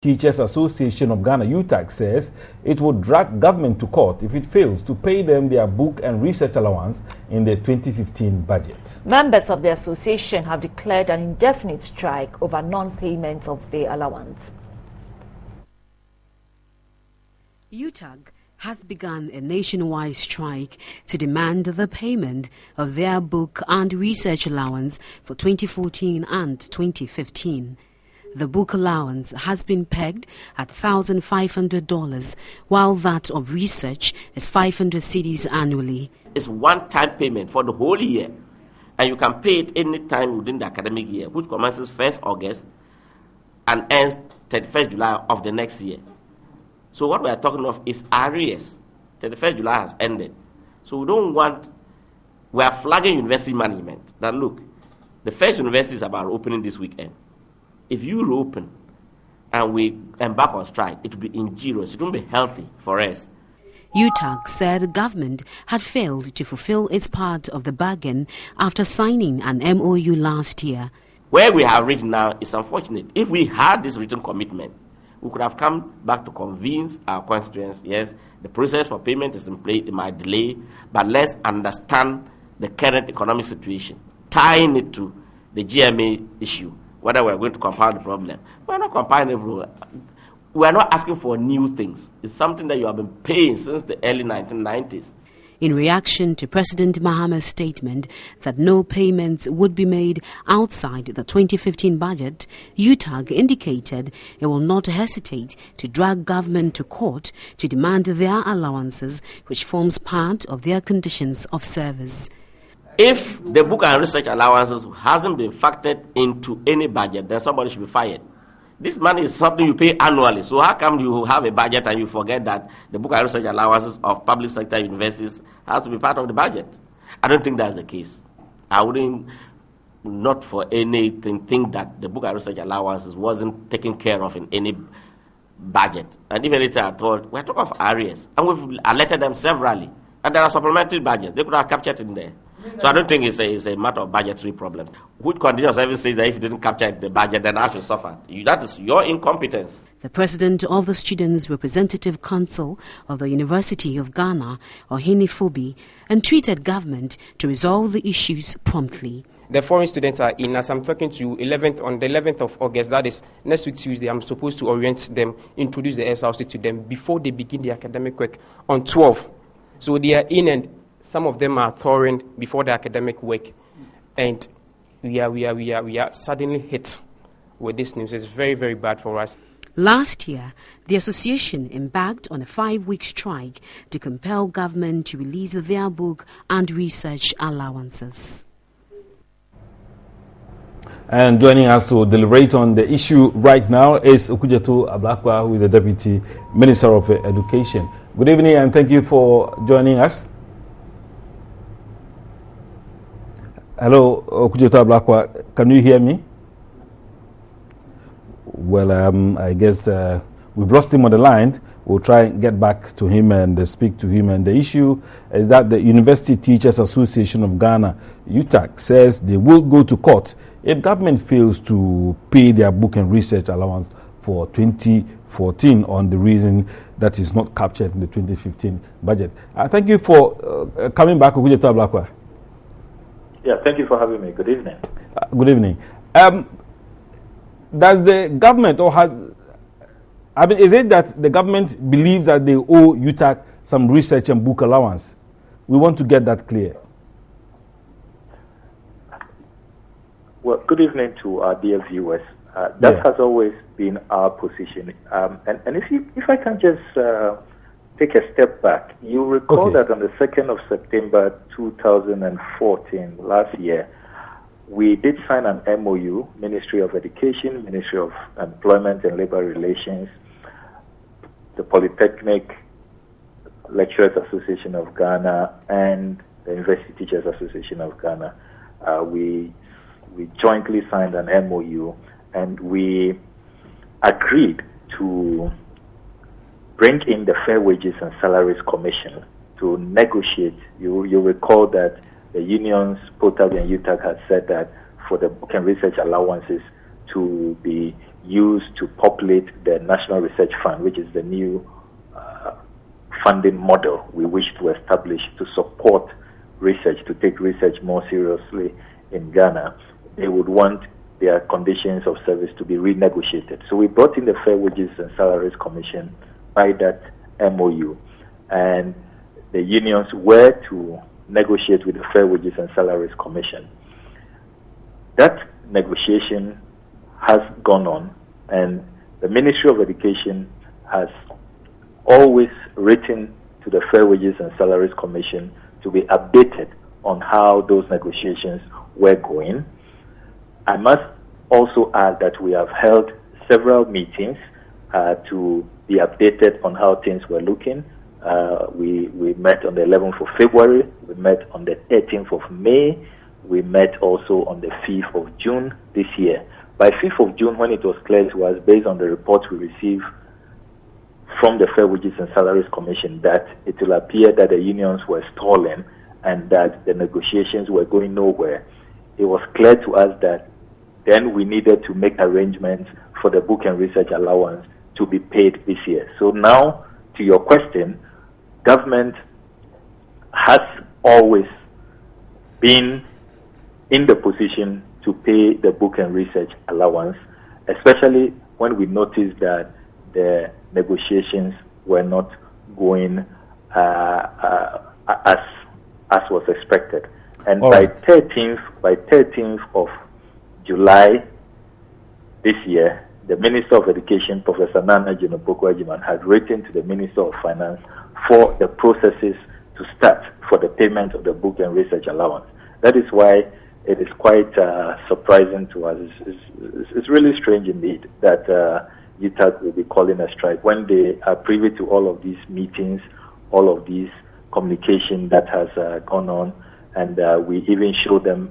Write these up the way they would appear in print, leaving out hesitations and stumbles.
Teachers Association of Ghana, UTAG, says it would drag government to court if it fails to pay them their book and research allowance in the 2015 budget. Members of the association have declared an indefinite strike over non-payment of their allowance. UTAG has begun a nationwide strike to demand the payment of their book and research allowance for 2014 and 2015. The book allowance has been pegged at $1,500, while that of research is 500 cedis annually. It's one-time payment for the whole year, and you can pay it any time within the academic year, which commences 1st August and ends 31st July of the next year. So what we are talking of is arrears. 31st July has ended. So we are flagging university management that, look, the first university is about opening this weekend. If you reopen and we embark on strike, it will be injurious. It won't be healthy for us. UTAG said the government had failed to fulfill its part of the bargain after signing an MOU last year. Where we have reached now is unfortunate. If we had this written commitment, we could have come back to convince our constituents, yes, the process for payment is in place, it might delay, but let's understand the current economic situation, tying it to the GMA issue, whether we're going to compound the problem. We're not compounding the problem. We're not asking for new things. It's something that you have been paying since the early 1990s. In reaction to President Mahama's statement that no payments would be made outside the 2015 budget, UTAG indicated it will not hesitate to drag government to court to demand their allowances, which forms part of their conditions of service. If the book and research allowances hasn't been factored into any budget, then somebody should be fired. This money is something you pay annually. So how come you have a budget and you forget that the book and research allowances of public sector universities has to be part of the budget? I don't think that's the case. I wouldn't, not for anything, think that the book and research allowances wasn't taken care of in any budget. And if anything at all, we're talking of areas. And we've alerted them severally. And there are supplementary budgets. They could have captured it in there. So I don't think it's a matter of budgetary problem. Which condition of service says that if you didn't capture the budget, then I should suffer? That is your incompetence. The president of the Students' Representative Council of the University of Ghana, Ohene Fobi, entreated government to resolve the issues promptly. The foreign students are in. As I'm talking to you, on the 11th of August, that is next week Tuesday, I'm supposed to orient them, introduce the SRC to them before they begin the academic work on 12. So they are in, and some of them are touring before the academic week, and we are suddenly hit with this news. It's very, very bad for us. Last year, the association embarked on a 5-week strike to compel government to release their book and research allowances. And joining us to deliberate on the issue right now is Okujeto Ablakwa, who is the Deputy Minister of Education. Good evening, and thank you for joining us. Hello, Okujeto Ablakwa, can you hear me? Well, I guess we've lost him on the line. We'll try and get back to him and speak to him. And the issue is that the University Teachers Association of Ghana, UTAG, says they will go to court if government fails to pay their book and research allowance for 2014 on the reason that is not captured in the 2015 budget. Thank you for coming back, Okujeto Ablakwa. Yeah, thank you for having me. Good evening. Good evening. Does the government is it that the government believes that they owe UTAG some research and book allowance? We want to get that clear. Well, good evening to our dear viewers. That has always been our position. And if I can just take a step back, you recall that on the 2nd of September 2014, last year, we did sign an MOU, Ministry of Education, Ministry of Employment and Labor Relations, the Polytechnic Lecturers Association of Ghana, and the University Teachers Association of Ghana. We jointly signed an MOU, and we agreed to bring in the Fair Wages and Salaries Commission to negotiate. You recall that the unions, POTAG and UTAG, had said that for the book and research allowances to be used to populate the National Research Fund, which is the new funding model we wish to establish to support research, to take research more seriously in Ghana. They would want their conditions of service to be renegotiated. So we brought in the Fair Wages and Salaries Commission by that MOU, and the unions were to negotiate with the Fair Wages and Salaries Commission. That negotiation has gone on, and the Ministry of Education has always written to the Fair Wages and Salaries Commission to be updated on how those negotiations were going. I must also add that we have held several meetings to be updated on how things were looking. We met on the 11th of February, we met on the 13th of May, we met also on the 5th of June this year. By 5th of June, when it was clear to us, based on the report we received from the Fair Wages and Salaries Commission, that it will appear that the unions were stalling and that the negotiations were going nowhere, it was clear to us that then we needed to make arrangements for the book and research allowance to be paid this year. So now, to your question, government has always been in the position to pay the book and research allowance, especially when we noticed that the negotiations were not going as was expected. And by 13th of July this year, the Minister of Education, Professor Nana Jinopoko-Ajiman, had written to the Minister of Finance for the processes to start for the payment of the book and research allowance. That is why it is quite surprising to us. It's really strange indeed that UTAG will be calling a strike when they are privy to all of these meetings, all of these communication that has gone on, and we even showed them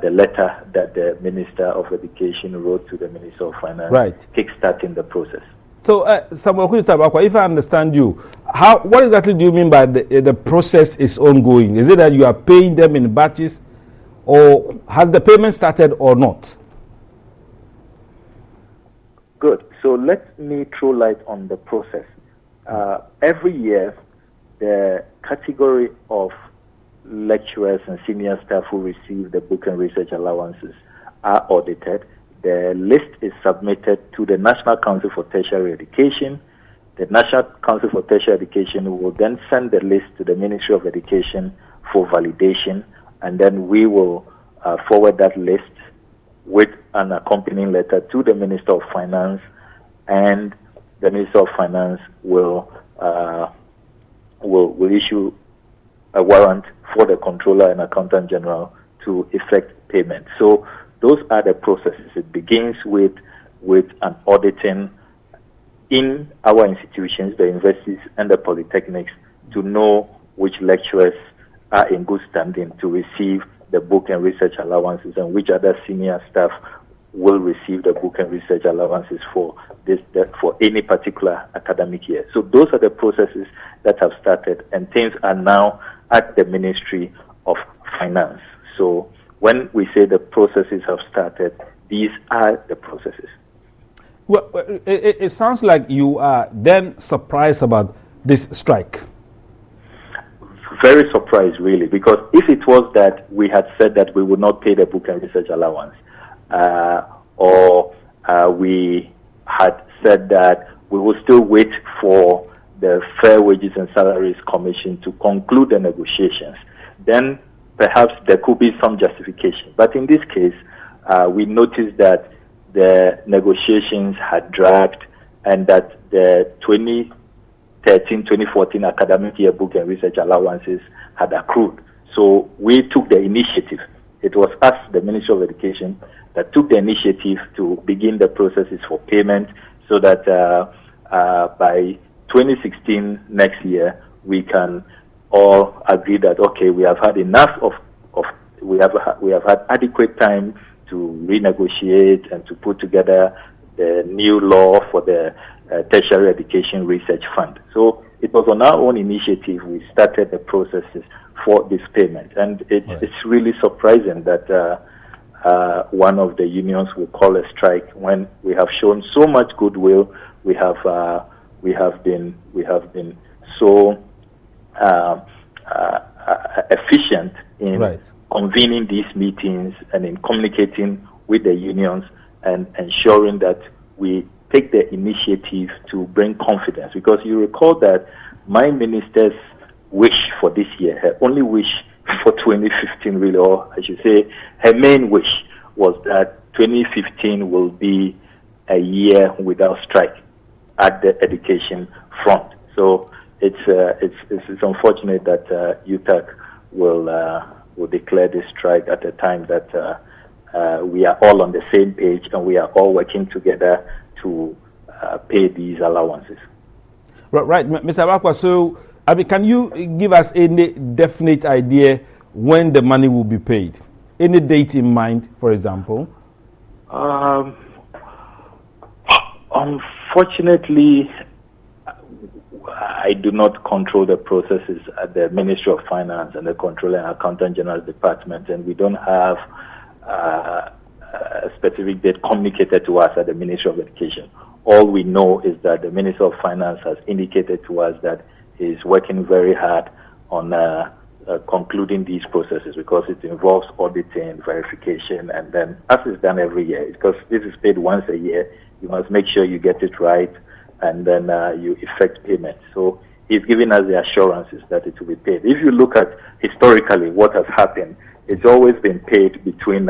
the letter that the Minister of Education wrote to the Minister of Finance, kickstarting the process. So, Samuel Kujitabakwa, if I understand you, what exactly do you mean by the process is ongoing? Is it that you are paying them in batches, or has the payment started or not? Good. So let me throw light on the process. Every year, the category of lecturers and senior staff who receive the book and research allowances are audited. The list is submitted to the National Council for Tertiary Education. The National Council for Tertiary Education will then send the list to the Ministry of Education for validation, and then we will forward that list with an accompanying letter to the Minister of Finance, and the Minister of Finance will issue a warrant for the Controller and Accountant General to effect payment. So those are the processes. It begins with an auditing in our institutions, the universities and the polytechnics, to know which lecturers are in good standing to receive the book and research allowances, and which other senior staff will receive the book and research allowances for any particular academic year. So those are the processes that have started, and things are now at the Ministry of Finance. So when we say the processes have started, these are the processes. Well, it sounds like you are then surprised about this strike. Very surprised, really, because if it was that we had said that we would not pay the book and research allowance, or we had said that we will still wait for the Fair Wages and Salaries Commission to conclude the negotiations, then perhaps there could be some justification. But in this case, we noticed that the negotiations had dragged, and that the 2013-2014 academic year book and research allowances had accrued. So we took the initiative. It was us, the Ministry of Education, that took the initiative to begin the processes for payment, so that by 2016 next year, we can all agree that, okay, we have had enough we have had adequate time to renegotiate and to put together the new law for the Tertiary Education Research Fund. So it was on our own initiative we started the processes for this payment, and it's really surprising that one of the unions will call a strike when we have shown so much goodwill. We have been so efficient in convening these meetings and in communicating with the unions and ensuring that we take the initiative to bring confidence. Because you recall that my minister's wish for this year, her only wish for 2015 really, or I should say her main wish, was that 2015 will be a year without strike at the education front. So it's unfortunate that UTAG will declare this strike at a time that we are all on the same page and we are all working together to pay these allowances. Right, Mr. Abakwa, so I mean, can you give us any definite idea when the money will be paid? Any date in mind, for example? Unfortunately, I do not control the processes at the Ministry of Finance and the Controller and Accountant General's Department, and we don't have a specific date communicated to us at the Ministry of Education. All we know is that the Minister of Finance has indicated to us that he is working very hard on concluding these processes, because it involves auditing, verification, and then, as is done every year, because this is paid once a year, you must make sure you get it right, and then you effect payment. So he's giving us the assurances that it will be paid. If you look at historically what has happened, it's always been paid between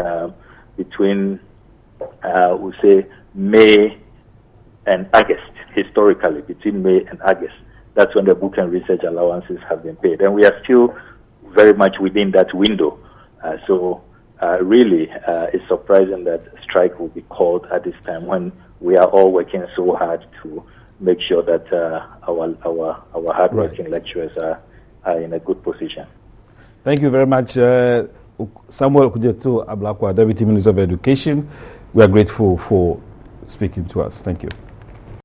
we say May and August. Historically, between May and August, that's when the book and research allowances have been paid, and we are still very much within that window. So really, it's surprising that strike will be called at this time when we are all working so hard to make sure that our hardworking lecturers are in a good position. Thank you very much, Samuel Kujeto Ablakwa, Deputy Minister of Education. We are grateful for speaking to us. Thank you.